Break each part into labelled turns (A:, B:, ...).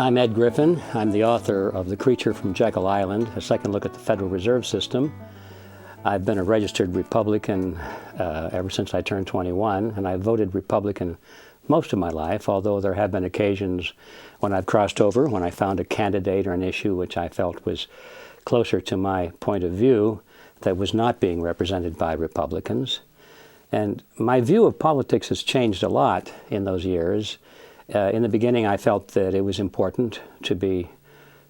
A: I'm Ed Griffin. I'm the author of The Creature from Jekyll Island, a second look at the Federal Reserve System. I've been a registered Republican ever since I turned 21, and I've voted Republican most of my life, although there have been occasions when I've crossed over, when I found a candidate or an issue which I felt was closer to my point of view that was not being represented by Republicans. And my view of politics has changed a lot in those years. In the beginning, I felt that it was important to be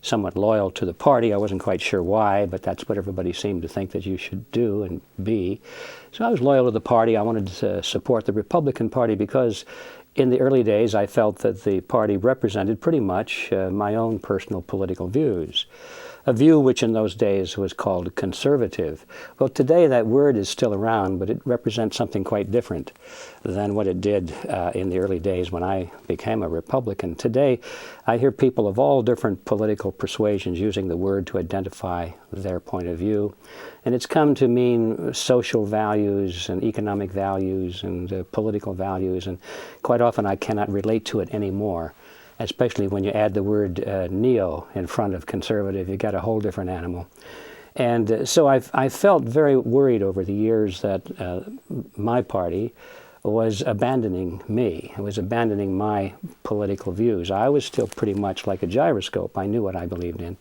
A: somewhat loyal to the party. I wasn't quite sure why, but that's what everybody seemed to think that you should do and be. So I was loyal to the party. I wanted to support the Republican Party because in the early days, I felt that the party represented pretty much my own personal political views. A view which in those days was called conservative. Well, today that word is still around, but it represents something quite different than what it did in the early days when I became a Republican. Today, I hear people of all different political persuasions using the word to identify their point of view. And it's come to mean social values and economic values and political values, and quite often I cannot relate to it anymore. Especially when you add the word neo in front of conservative, you get a whole different animal. And so I felt very worried over the years that my party was abandoning me. It was abandoning my political views. I was still pretty much like a gyroscope. I knew what I believed in.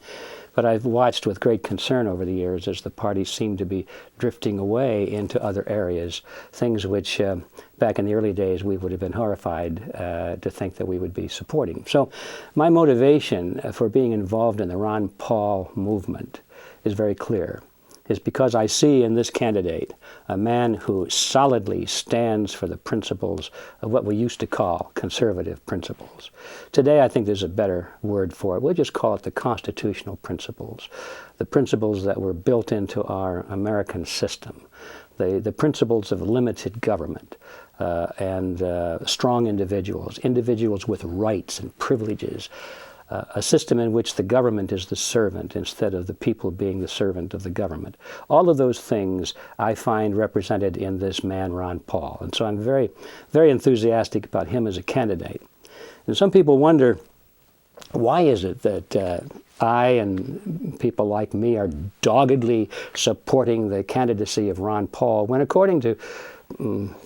A: But I've watched with great concern over the years as the party seemed to be drifting away into other areas, things which back in the early days we would have been horrified to think that we would be supporting. So my motivation for being involved in the Ron Paul movement is very clear. Is because I see in this candidate a man who solidly stands for the principles of what we used to call conservative principles. Today, I think there's a better word for it. We'll just call it the constitutional principles, the principles that were built into our American system, the principles of limited government and strong individuals with rights and privileges, a system in which the government is the servant instead of the people being the servant of the government. All of those things I find represented in this man, Ron Paul. And so I'm very, very enthusiastic about him as a candidate. And some people wonder, why is it that I and people like me are doggedly supporting the candidacy of Ron Paul when, according to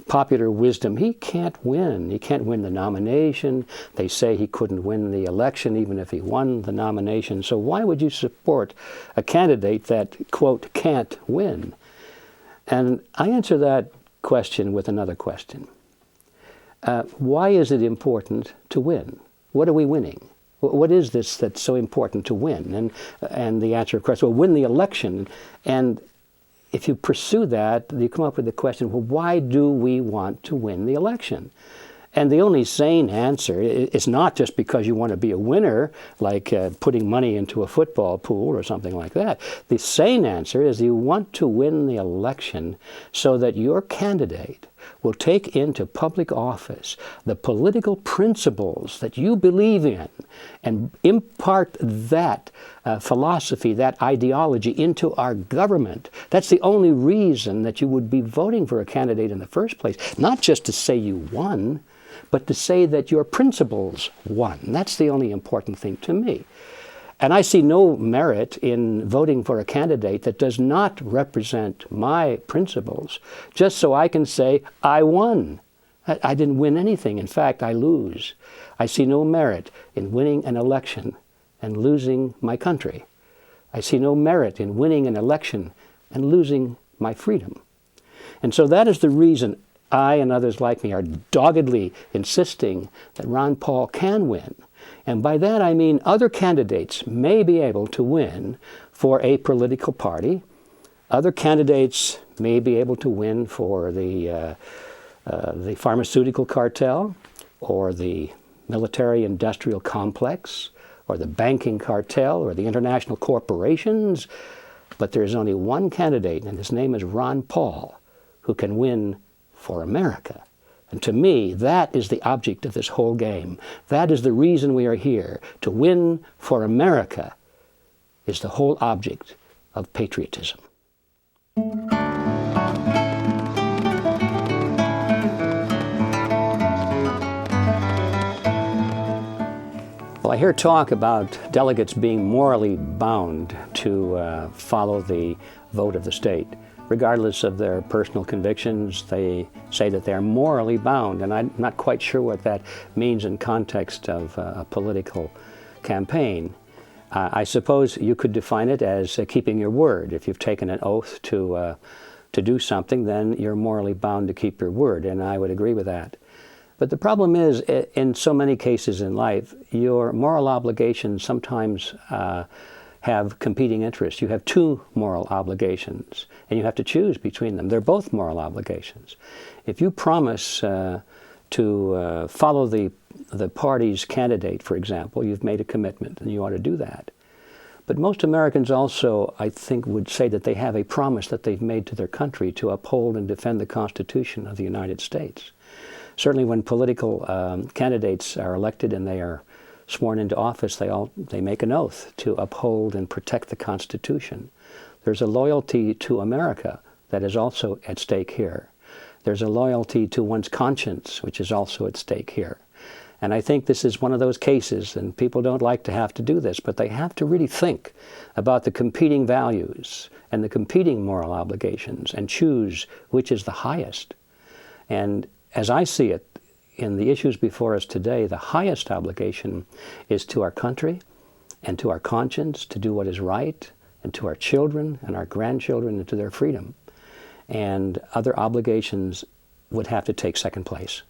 A: popular wisdom, he can't win. He can't win the nomination. They say he couldn't win the election even if he won the nomination. So why would you support a candidate that, quote, can't win? And I answer that question with another question. Why is it important to win? What are we winning? What is this that's so important to win? And the answer, of course, well, win the election. And if you pursue that, you come up with the question, well, why do we want to win the election? And the only sane answer is not just because you want to be a winner, like putting money into a football pool or something like that. The sane answer is you want to win the election so that your candidate will take into public office the political principles that you believe in and impart that philosophy, that ideology into our government. That's the only reason that you would be voting for a candidate in the first place, not just to say you won, but to say that your principles won. That's the only important thing to me. And I see no merit in voting for a candidate that does not represent my principles, just so I can say, I won. I didn't win anything. In fact, I lose. I see no merit in winning an election and losing my country. I see no merit in winning an election and losing my freedom. And so that is the reason I and others like me are doggedly insisting that Ron Paul can win. And by that I mean other candidates may be able to win for a political party. Other candidates may be able to win for the pharmaceutical cartel or the military-industrial complex or the banking cartel or the international corporations. But there's only one candidate, and his name is Ron Paul, who can win for America. And to me, that is the object of this whole game. That is the reason we are here. To win for America is the whole object of patriotism. Well, I hear talk about delegates being morally bound to follow the vote of the state. Regardless of their personal convictions, they say that they're morally bound, and I'm not quite sure what that means in context of a political campaign. I suppose you could define it as keeping your word. If you've taken an oath to do something, then you're morally bound to keep your word, and I would agree with that. But the problem is, in so many cases in life, your moral obligations sometimes have competing interests. You have two moral obligations, and you have to choose between them. They're both moral obligations. If you promise to follow the party's candidate, for example, you've made a commitment, and you ought to do that. But most Americans also, I think, would say that they have a promise that they've made to their country to uphold and defend the Constitution of the United States. Certainly when political candidates are elected and they are sworn into office, they make an oath to uphold and protect the Constitution. There's a loyalty to America that is also at stake here. There's a loyalty to one's conscience, which is also at stake here. And I think this is one of those cases, and people don't like to have to do this, but they have to really think about the competing values and the competing moral obligations and choose which is the highest. And as I see it, in the issues before us today, the highest obligation is to our country and to our conscience to do what is right, and to our children and our grandchildren and to their freedom. And other obligations would have to take second place.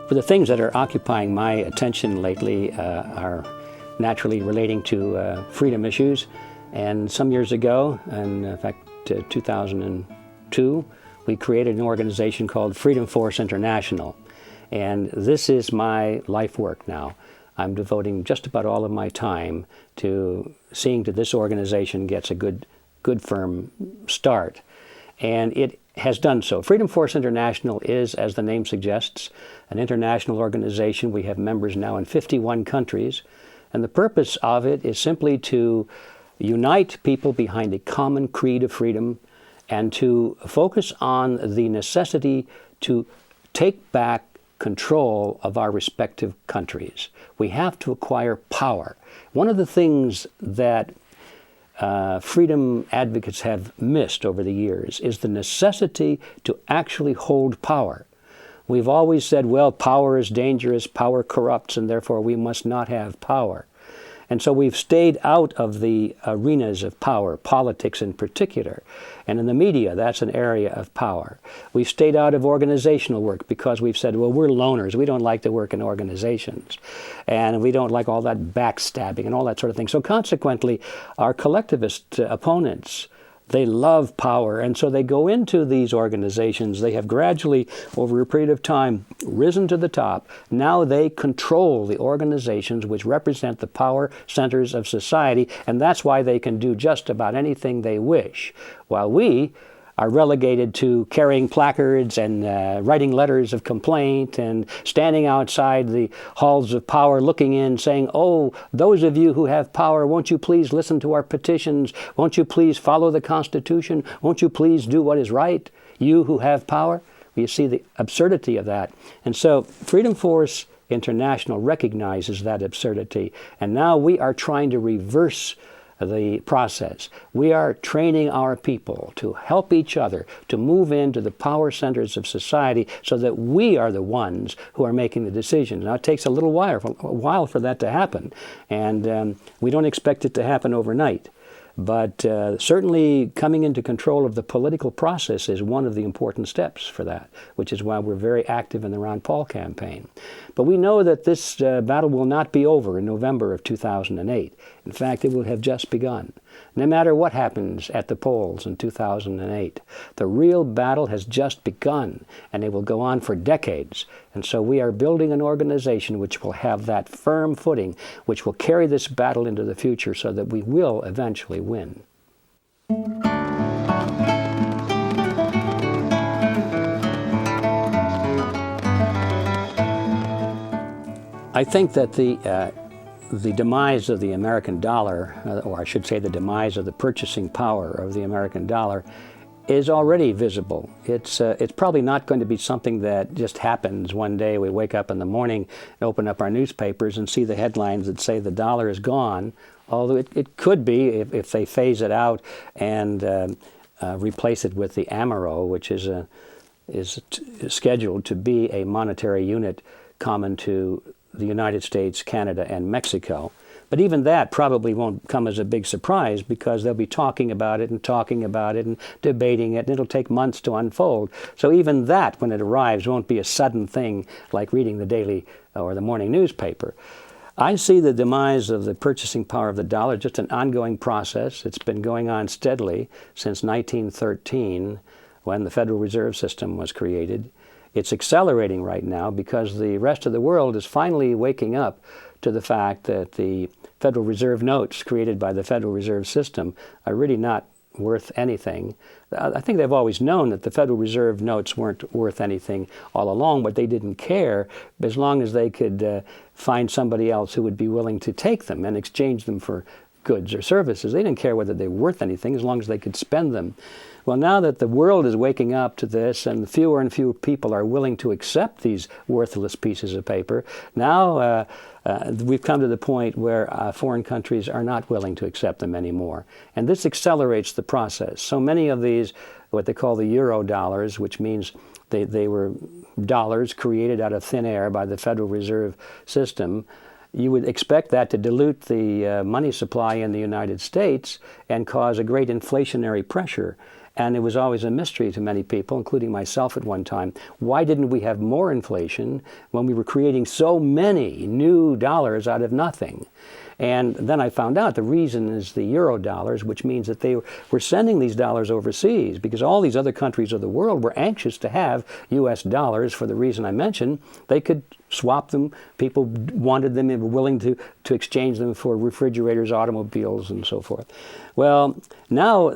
A: For the things that are occupying my attention lately are naturally relating to freedom issues. And some years ago, in fact 2002, we created an organization called Freedom Force International. And this is my life work now. I'm devoting just about all of my time to seeing that this organization gets a good firm start. And it has done so. Freedom Force International is, as the name suggests, an international organization. We have members now in 51 countries. And the purpose of it is simply to unite people behind a common creed of freedom and to focus on the necessity to take back control of our respective countries. We have to acquire power. One of the things that freedom advocates have missed over the years is the necessity to actually hold power. We've always said, well, power is dangerous, power corrupts, and therefore we must not have power. And so we've stayed out of the arenas of power, politics in particular. And in the media, that's an area of power. We've stayed out of organizational work because we've said, well, we're loners. We don't like to work in organizations. And we don't like all that backstabbing and all that sort of thing. So consequently, our collectivist opponents, they love power, and so they go into these organizations. They have gradually, over a period of time, risen to the top. Now they control the organizations which represent the power centers of society, and that's why they can do just about anything they wish, while we are relegated to carrying placards and writing letters of complaint and standing outside the halls of power looking in saying, oh, those of you who have power, won't you please listen to our petitions? Won't you please follow the Constitution? Won't you please do what is right? You who have power? You see the absurdity of that. And so Freedom Force International recognizes that absurdity. And now we are trying to reverse the process. We are training our people to help each other to move into the power centers of society so that we are the ones who are making the decisions. Now, it takes a little while for that to happen, and we don't expect it to happen overnight. But certainly coming into control of the political process is one of the important steps for that, which is why we're very active in the Ron Paul campaign. But we know that this battle will not be over in November of 2008. In fact, it will have just begun. No matter what happens at the polls in 2008, the real battle has just begun, and it will go on for decades. And so we are building an organization which will have that firm footing, which will carry this battle into the future so that we will eventually win. I think that the demise of the American dollar, or I should say the demise of the purchasing power of the American dollar, is already visible. It's probably not going to be something that just happens one day. We wake up in the morning, open up our newspapers, and see the headlines that say the dollar is gone. Although it could be if they phase it out and replace it with the amero, which is scheduled to be a monetary unit common to the United States, Canada, and Mexico. But even that probably won't come as a big surprise, because they'll be talking about it and debating it, and it'll take months to unfold. So even that, when it arrives, won't be a sudden thing like reading the daily or the morning newspaper. I see the demise of the purchasing power of the dollar just an ongoing process. It's been going on steadily since 1913, when the Federal Reserve System was created. It's accelerating right now because the rest of the world is finally waking up to the fact that the Federal Reserve notes created by the Federal Reserve System are really not worth anything. I think they've always known that the Federal Reserve notes weren't worth anything all along, but they didn't care as long as they could find somebody else who would be willing to take them and exchange them for goods or services. They didn't care whether they were worth anything as long as they could spend them. Well, now that the world is waking up to this and fewer and fewer people are willing to accept these worthless pieces of paper, now we've come to the point where foreign countries are not willing to accept them anymore. And this accelerates the process. So many of these, what they call the euro dollars, which means they were dollars created out of thin air by the Federal Reserve System, you would expect that to dilute the money supply in the United States and cause a great inflationary pressure. And it was always a mystery to many people, including myself at one time. Why didn't we have more inflation when we were creating so many new dollars out of nothing? And then I found out the reason is the euro dollars, which means that they were sending these dollars overseas because all these other countries of the world were anxious to have U.S. dollars for the reason I mentioned. They could swap them. People wanted them and were willing to exchange them for refrigerators, automobiles, and so forth. Well, now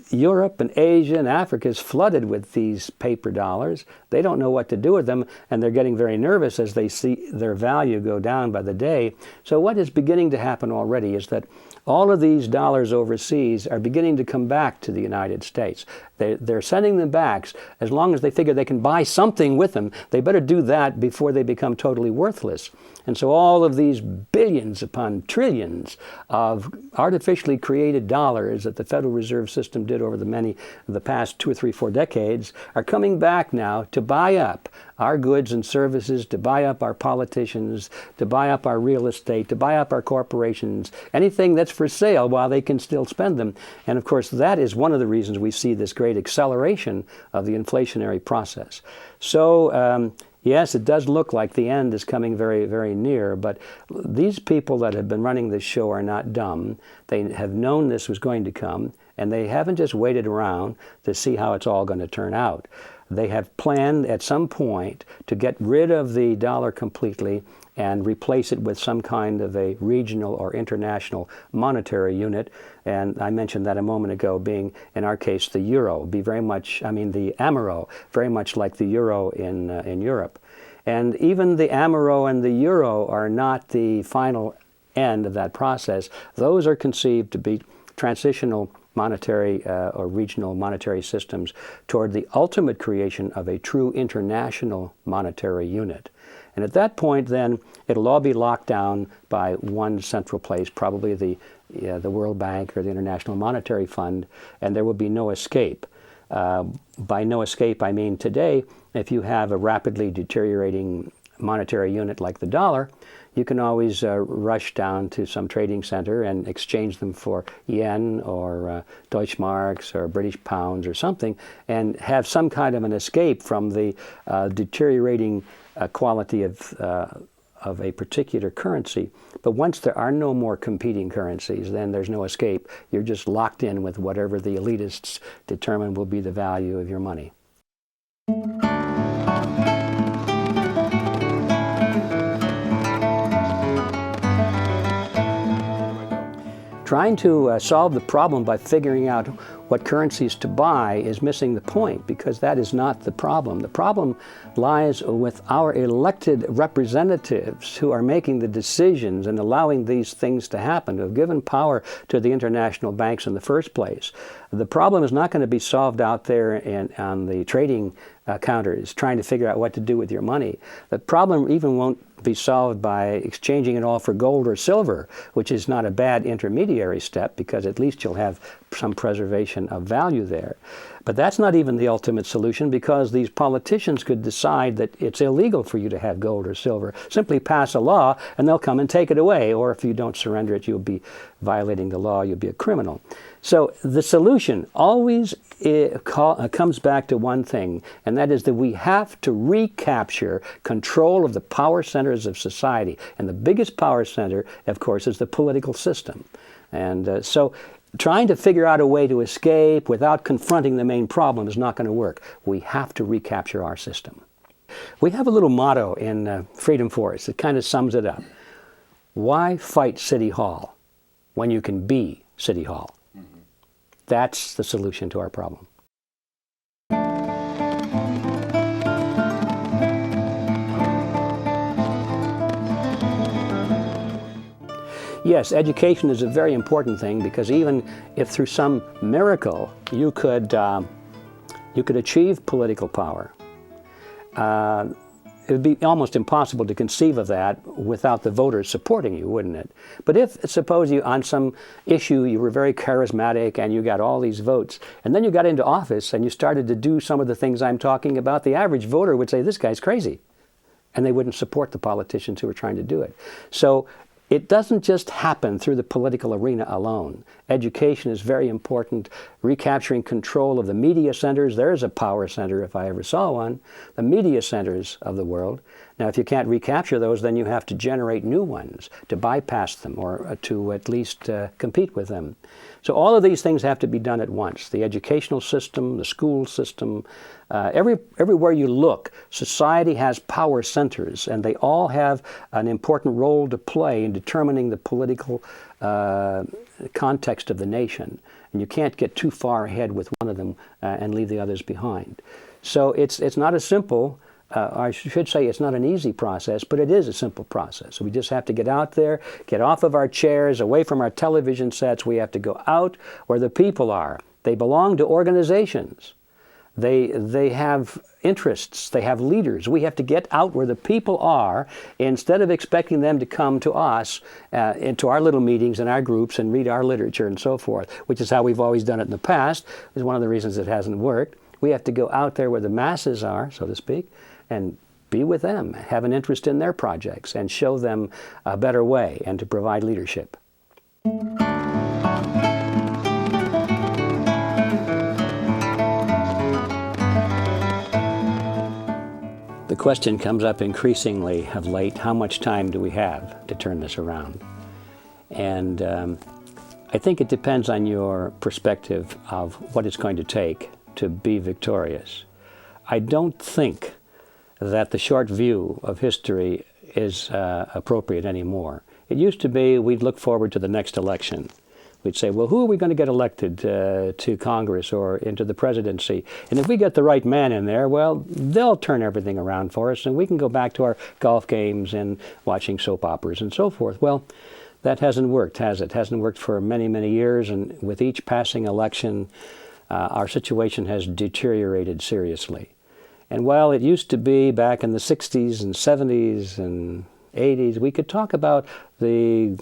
A: Europe and Asia and Africa is flooded with these paper dollars. They don't know what to do with them, and they're getting very nervous as they see their value go down by the day. So what is beginning to happen already is that all of these dollars overseas are beginning to come back to the United States. They're sending them back as long as they figure they can buy something with them. They better do that before they become totally worthless. And so all of these billions upon trillions of artificially created dollars that the Federal Reserve System did over the past 2 or 3, 4 decades are coming back now to buy up our goods and services, to buy up our politicians, to buy up our real estate, to buy up our corporations, anything that's for sale while they can still spend them. And of course, that is one of the reasons we see this great acceleration of the inflationary process. So, yes, it does look like the end is coming very, very near, but these people that have been running this show are not dumb. They have known this was going to come, and they haven't just waited around to see how it's all going to turn out. They have planned at some point to get rid of the dollar completely and replace it with some kind of a regional or international monetary unit. And I mentioned that a moment ago, being, in our case, the euro, the amero, very much like the euro in Europe. And even the amero and the euro are not the final end of that process. Those are conceived to be transitional monetary or regional monetary systems toward the ultimate creation of a true international monetary unit. And at that point, then, it'll all be locked down by one central place, probably the World Bank or the International Monetary Fund, and there will be no escape. By no escape, I mean today, if you have a rapidly deteriorating monetary unit like the dollar, you can always rush down to some trading center and exchange them for yen or Deutschmarks or British pounds or something, and have some kind of an escape from the deteriorating quality of a particular currency. But once there are no more competing currencies, then there's no escape. You're just locked in with whatever the elitists determine will be the value of your money. Trying to solve the problem by figuring out what currencies to buy is missing the point, because that is not the problem. The problem lies with our elected representatives who are making the decisions and allowing these things to happen, who have given power to the international banks in the first place. The problem is not going to be solved out there on the trading counters trying to figure out what to do with your money. The problem even won't be solved by exchanging it all for gold or silver, which is not a bad intermediary step, because at least you'll have some preservation of value there. But that's not even the ultimate solution, because these politicians could decide that it's illegal for you to have gold or silver. Simply pass a law and they'll come and take it away, or if you don't surrender it, you'll be violating the law, you'll be a criminal. So the solution always comes back to one thing, and that is that we have to recapture control of the power centers of society. And the biggest power center, of course, is the political system. And so trying to figure out a way to escape without confronting the main problem is not going to work. We have to recapture our system. We have a little motto in Freedom Force that kind of sums it up. Why fight City Hall when you can be City Hall? That's the solution to our problem. Yes, education is a very important thing, because even if through some miracle you could achieve political power, it would be almost impossible to conceive of that without the voters supporting you, wouldn't it? But if, suppose you, on some issue, you were very charismatic and you got all these votes, and then you got into office and you started to do some of the things I'm talking about, the average voter would say, this guy's crazy. And they wouldn't support the politicians who were trying to do it. So it doesn't just happen through the political arena alone. Education is very important. Recapturing control of the media centers. There's a power center, if I ever saw one. The media centers of the world. Now, if you can't recapture those, then you have to generate new ones to bypass them, or to at least compete with them. So all of these things have to be done at once. The educational system, the school system, everywhere you look, society has power centers, and they all have an important role to play in determining the political context of the nation. And you can't get too far ahead with one of them and leave the others behind. So it's not as simple. I should say it's not an easy process, but it is a simple process. So we just have to get out there, get off of our chairs, away from our television sets. We have to go out where the people are. They belong to organizations. They have interests. They have leaders. We have to get out where the people are, instead of expecting them to come to us, into our little meetings and our groups and read our literature and so forth, which is how we've always done it in the past. Is one of the reasons it hasn't worked. We have to go out there where the masses are, so to speak, and be with them, have an interest in their projects, and show them a better way, and to provide leadership. The question comes up increasingly of late, how much time do we have to turn this around? And I think it depends on your perspective of what it's going to take to be victorious. I don't think that the short view of history is appropriate anymore. It used to be we'd look forward to the next election. We'd say, well, who are we going to get elected to Congress or into the presidency? And if we get the right man in there, well, they'll turn everything around for us, and we can go back to our golf games and watching soap operas and so forth. Well, that hasn't worked, has it? It hasn't worked for many, many years, and with each passing election, our situation has deteriorated seriously. And while it used to be back in the 60s and 70s and 80s, we could talk about the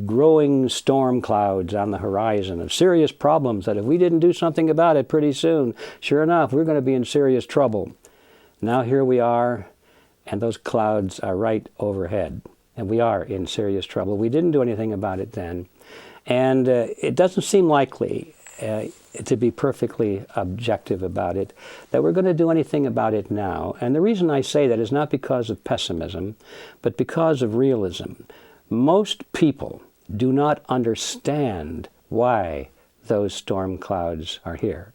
A: growing storm clouds on the horizon of serious problems that if we didn't do something about it pretty soon, sure enough, we're going to be in serious trouble. Now here we are, and those clouds are right overhead, and we are in serious trouble. We didn't do anything about it then, and it doesn't seem likely, to be perfectly objective about it, that we're going to do anything about it now. And the reason I say that is not because of pessimism, but because of realism. Most people do not understand why those storm clouds are here.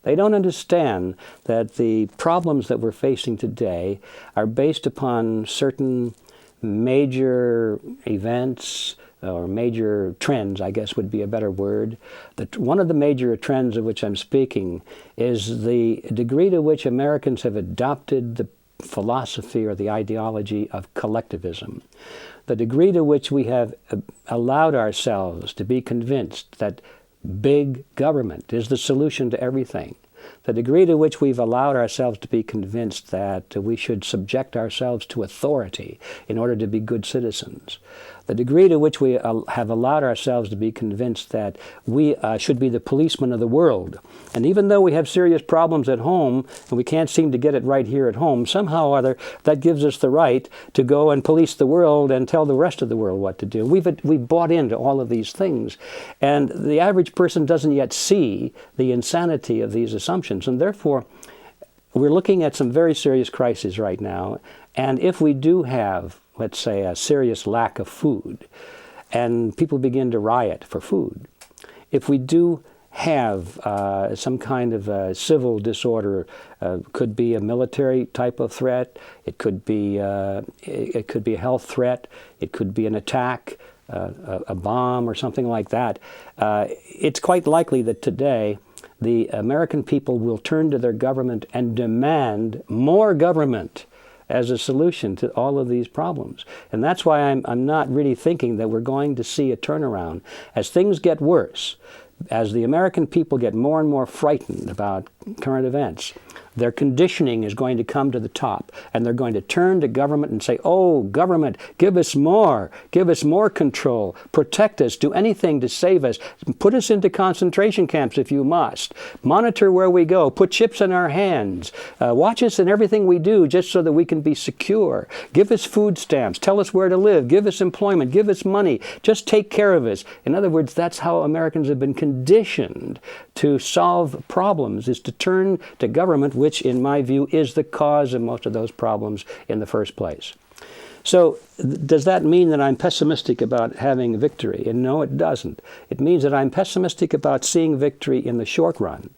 A: They don't understand that the problems that we're facing today are based upon certain major events, or major trends, I guess would be a better word. One of the major trends of which I'm speaking is the degree to which Americans have adopted the philosophy or the ideology of collectivism. The degree to which we have allowed ourselves to be convinced that big government is the solution to everything. The degree to which we've allowed ourselves to be convinced that we should subject ourselves to authority in order to be good citizens. The degree to which we have allowed ourselves to be convinced that we should be the policemen of the world. And even though we have serious problems at home and we can't seem to get it right here at home, somehow or other that gives us the right to go and police the world and tell the rest of the world what to do. We've bought into all of these things. And the average person doesn't yet see the insanity of these assumptions. And therefore, we're looking at some very serious crises right now. And if we do have, let's say, a serious lack of food, and people begin to riot for food, if we do have some kind of civil disorder, could be a military type of threat, it could be a health threat, it could be an attack, a bomb or something like that, it's quite likely that today the American people will turn to their government and demand more government as a solution to all of these problems. And that's why I'm not really thinking that we're going to see a turnaround. As things get worse, as the American people get more and more frightened about current events, their conditioning is going to come to the top, and they're going to turn to government and say, oh, government, give us more control, protect us, do anything to save us, put us into concentration camps if you must, monitor where we go, put chips in our hands, watch us in everything we do just so that we can be secure, give us food stamps, tell us where to live, give us employment, give us money, just take care of us. In other words, that's how Americans have been conditioned to solve problems, is to turn to government, which in my view is the cause of most of those problems in the first place. So does that mean that I'm pessimistic about having victory? And no, it doesn't. It means that I'm pessimistic about seeing victory in the short run.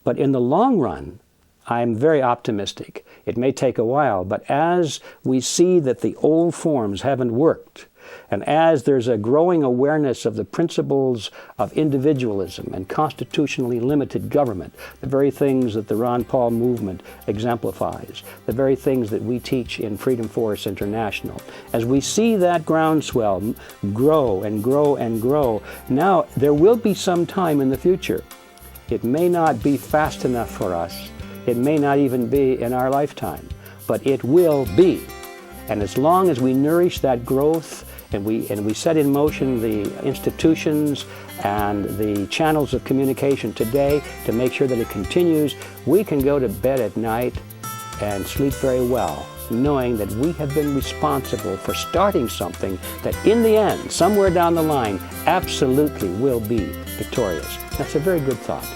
A: But in the long run, I'm very optimistic. It may take a while, but as we see that the old forms haven't worked, and as there's a growing awareness of the principles of individualism and constitutionally limited government, the very things that the Ron Paul movement exemplifies, the very things that we teach in Freedom Force International, as we see that groundswell grow and grow and grow, now there will be some time in the future. It may not be fast enough for us. It may not even be in our lifetime, but it will be. And as long as we nourish that growth and we set in motion the institutions and the channels of communication today to make sure that it continues, we can go to bed at night and sleep very well, knowing that we have been responsible for starting something that in the end, somewhere down the line, absolutely will be victorious. That's a very good thought.